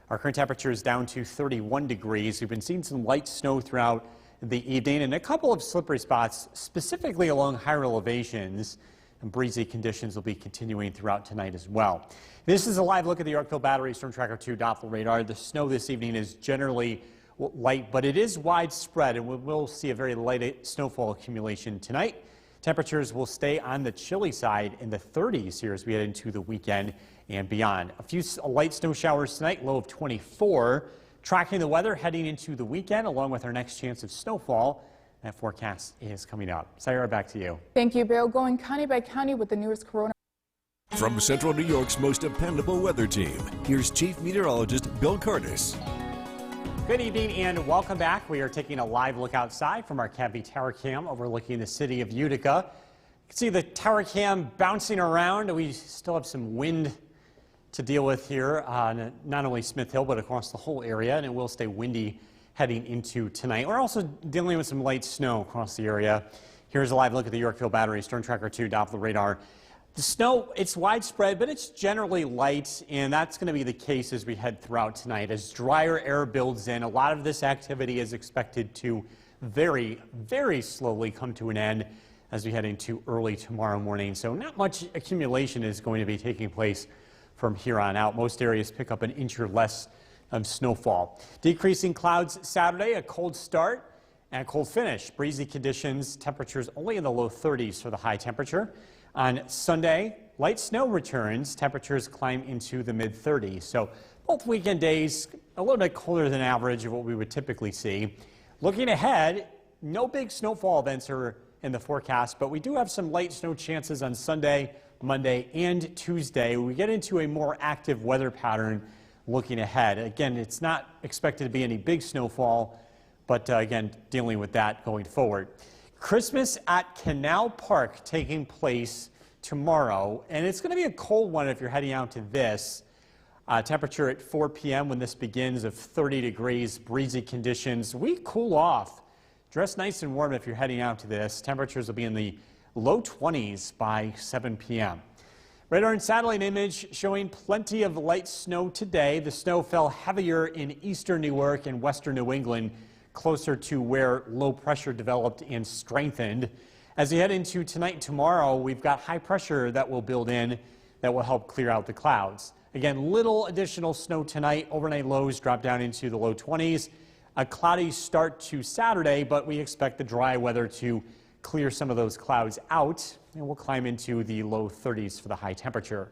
Our current temperature is down to 31 degrees. We've been seeing some light snow throughout the evening and a couple of slippery spots, specifically along higher elevations. And breezy conditions will be continuing throughout tonight as well. This is a live look at the Yorkville Battery Storm Tracker 2 Doppler radar. The snow this evening is generally light, but it is widespread, and we will see a very light snowfall accumulation tonight. Temperatures will stay on the chilly side in the 30s here as we head into the weekend and beyond. A few light snow showers tonight, low of 24. Tracking the weather heading into the weekend, along with our next chance of snowfall. That forecast is coming up. Sayera, back to you. Thank you, Bill. Going county by county with the newest corona. From Central New York's most dependable weather team, here's Chief Meteorologist Bill Curtis. Good evening and welcome back. We are taking a live look outside from our Cavity Tower Cam overlooking the city of Utica. You can see the tower cam bouncing around. We still have some wind to deal with here on not only Smith Hill but across the whole area, and it will stay windy heading into tonight. We're also dealing with some light snow across the area. Here's a live look at the Yorkville Battery Storm Tracker 2 Doppler radar. The snow, it's widespread, but it's generally light, and that's going to be the case as we head throughout tonight. As drier air builds in, a lot of this activity is expected to very, very slowly come to an end as we head into early tomorrow morning. So not much accumulation is going to be taking place from here on out. Most areas pick up an inch or less of snowfall. Decreasing clouds Saturday, a cold start and a cold finish. Breezy conditions, temperatures only in the low 30s for the high temperature. On Sunday, light snow returns, temperatures climb into the mid 30s. So both weekend days a little bit colder than average of what we would typically see. Looking ahead, no big snowfall events are in the forecast, but we do have some light snow chances on Sunday, Monday, and Tuesday. We get into a more active weather pattern looking ahead. Again, it's not expected to be any big snowfall, but again, dealing with that going forward. Christmas at Canal Park taking place tomorrow, and it's going to be a cold one if you're heading out to this. Temperature at 4 p.m. when this begins of 30 degrees, breezy conditions. We cool off. Dress nice and warm if you're heading out to this. Temperatures will be in the low 20s by 7 p.m. Radar and satellite image showing plenty of light snow today. The snow fell heavier in eastern New York and western New England, closer to where low pressure developed and strengthened. As we head into tonight and tomorrow, we've got high pressure that will build in that will help clear out the clouds. Again, little additional snow tonight. Overnight lows drop down into the low 20s. A cloudy start to Saturday, but we expect the dry weather to clear some of those clouds out, and we'll climb into the low 30s for the high temperature.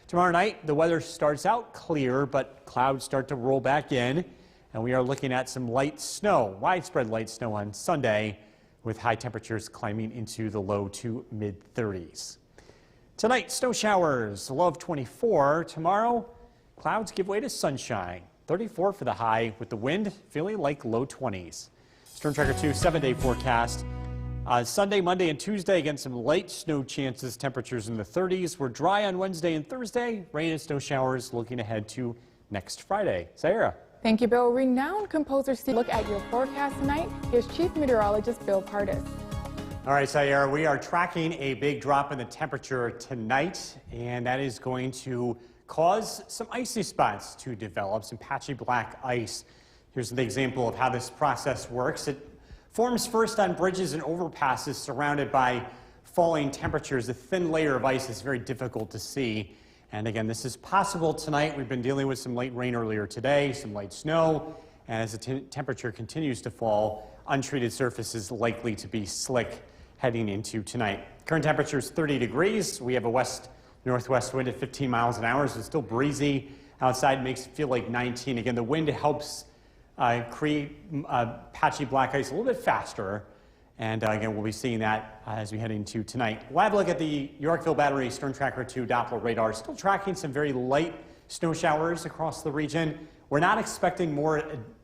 Tomorrow night, the weather starts out clear, but clouds start to roll back in, and we are looking at some light snow, widespread light snow on Sunday, with high temperatures climbing into the low to mid 30s. Tonight, snow showers, a low of 24. Tomorrow, clouds give way to sunshine, 34 for the high, with the wind feeling like low 20s. Storm Tracker 2 7-day forecast. Sunday, Monday, and Tuesday, again, some light snow chances, temperatures in the 30s. We're dry on Wednesday and Thursday, rain and snow showers looking ahead to next Friday. Sayera. Thank you, Bill. Renowned composer Steve. Look at your forecast tonight. Here's Chief Meteorologist Bill Partis. All right, Sayera, we are tracking a big drop in the temperature tonight, and that is going to cause some icy spots to develop, some patchy black ice. Here's an example of how this process works. It forms first on bridges and overpasses surrounded by falling temperatures. A thin layer of ice is very difficult to see. And again, this is possible tonight. We've been dealing with some late rain earlier today, some light snow. And as the temperature continues to fall, untreated surface is likely to be slick heading into tonight. Current temperature is 30 degrees. We have a west-northwest wind at 15 miles an hour, so it's still breezy outside. Makes it feel like 19. Again, the wind helps create patchy black ice a little bit faster. And again, we'll be seeing that as we head into tonight. We'll have a look at the Yorkville Battery Storm Tracker 2 Doppler radar. Still tracking some very light snow showers across the region. We're not expecting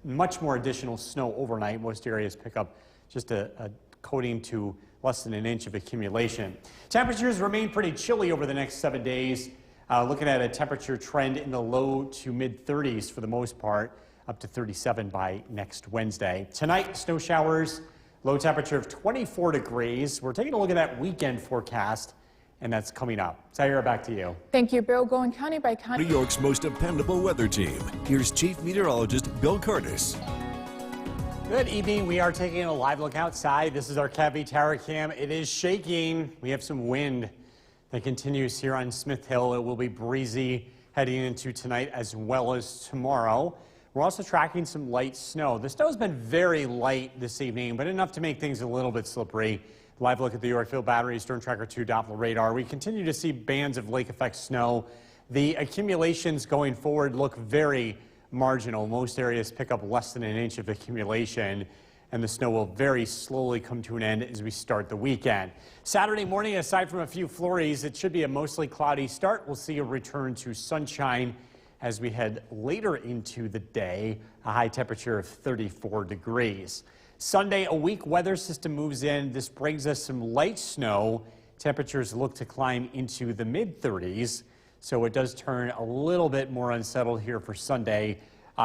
much more additional snow overnight. Most areas pick up just a coating to less than an inch of accumulation. Temperatures remain pretty chilly over the next 7 days. Looking at a temperature trend in the low to mid 30s for the most part, up to 37 by next Wednesday. Tonight, snow showers, low temperature of 24 degrees. We're taking a look at that weekend forecast, and that's coming up. Zaira, back to you. Thank you, Bill. Going county by county. New York's most dependable weather team. Here's Chief Meteorologist Bill Curtis. Good evening. We are taking a live look outside. This is our Cavi Tower Cam. It is shaking. We have some wind that continues here on Smith Hill. It will be breezy heading into tonight as well as tomorrow. We're also tracking some light snow. The snow's been very light this evening, but enough to make things a little bit slippery. Live look at the Yorkville Battery Storm Tracker 2 Doppler radar. We continue to see bands of lake effect snow. The accumulations going forward look very marginal. Most areas pick up less than an inch of accumulation, and the snow will very slowly come to an end as we start the weekend. Saturday morning, aside from a few flurries, it should be a mostly cloudy start. We'll see a return to sunshine as we head later into the day, a high temperature of 34 degrees. Sunday, a weak weather system moves in. This brings us some light snow. Temperatures look to climb into the mid-30s, so it does turn a little bit more unsettled here for Sunday.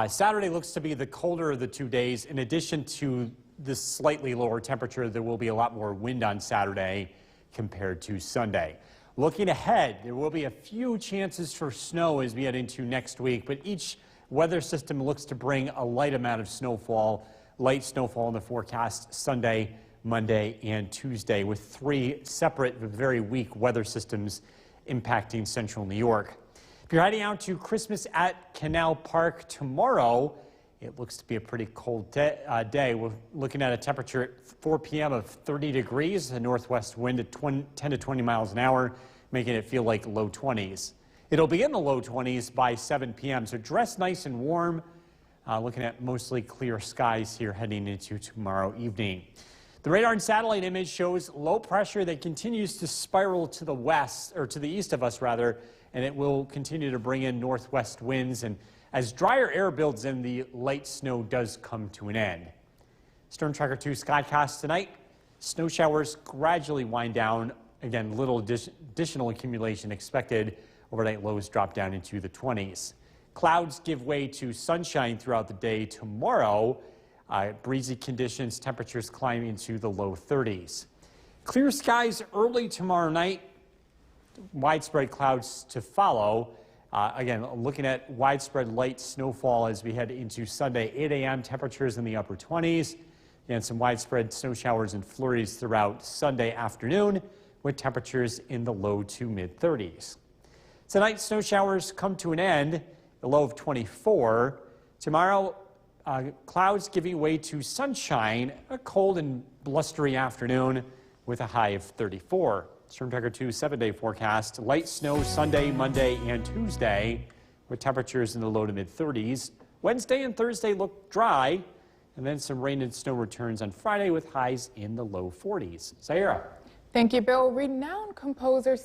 Saturday looks to be the colder of the 2 days. In addition to this slightly lower temperature, there will be a lot more wind on Saturday compared to Sunday. Looking ahead, there will be a few chances for snow as we head into next week, but each weather system looks to bring a light amount of snowfall, light snowfall in the forecast Sunday, Monday, and Tuesday, with 3 separate but very weak weather systems impacting central New York. If you're heading out to Christmas at Canal Park tomorrow, it looks to be a pretty cold day. We're looking at a temperature at 4 p.m. of 30 degrees, a northwest wind at 10 to 20 miles an hour, making it feel like low 20s. It'll be in the low 20s by 7 p.m., so dress nice and warm. Looking at mostly clear skies here heading into tomorrow evening. The radar and satellite image shows low pressure that continues to spiral to the west, or to the east of us rather, and it will continue to bring in northwest winds. And as drier air builds in, the light snow does come to an end. Storm Tracker 2 Skycast tonight. Snow showers gradually wind down. Again, little additional accumulation expected. Overnight lows drop down into the 20s. Clouds give way to sunshine throughout the day tomorrow. Breezy conditions, temperatures climbing into the low 30s. Clear skies early tomorrow night. Widespread clouds to follow. Again, looking at widespread light snowfall as we head into Sunday, 8 a.m. temperatures in the upper 20s, and some widespread snow showers and flurries throughout Sunday afternoon with temperatures in the low to mid 30s. Tonight, snow showers come to an end, a low of 24. Tomorrow, clouds giving way to sunshine, a cold and blustery afternoon with a high of 34. Storm Tracker 2 7-day forecast. Light snow Sunday, Monday, and Tuesday with temperatures in the low to mid 30s. Wednesday and Thursday look dry, and then some rain and snow returns on Friday with highs in the low 40s. Zaira. Thank you, Bill. Renowned composer